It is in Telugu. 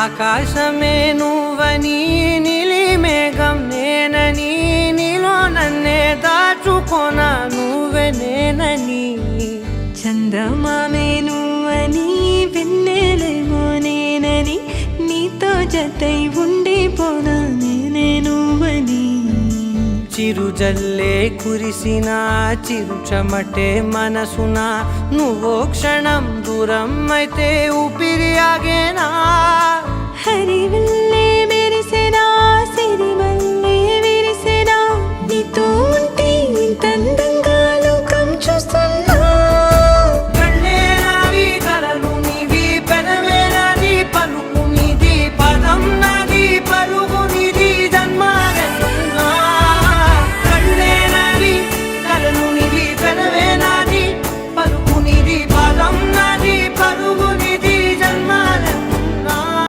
ఆకాశమే నువ్వని నీలి మేఘం నేనని నీలో నన్నే దాచుకోనా నువ్వే నేనని చందమామే నువ్వని వెన్నెలేమో నేనని నీతో జతై ఉండిపోనా నేనే నువ్వని చిరుజల్లే కురిసిన చిరు చెమటే మనసున నువ్వో క్షణం దూరం అయితే ఊపిరి ఆగేనా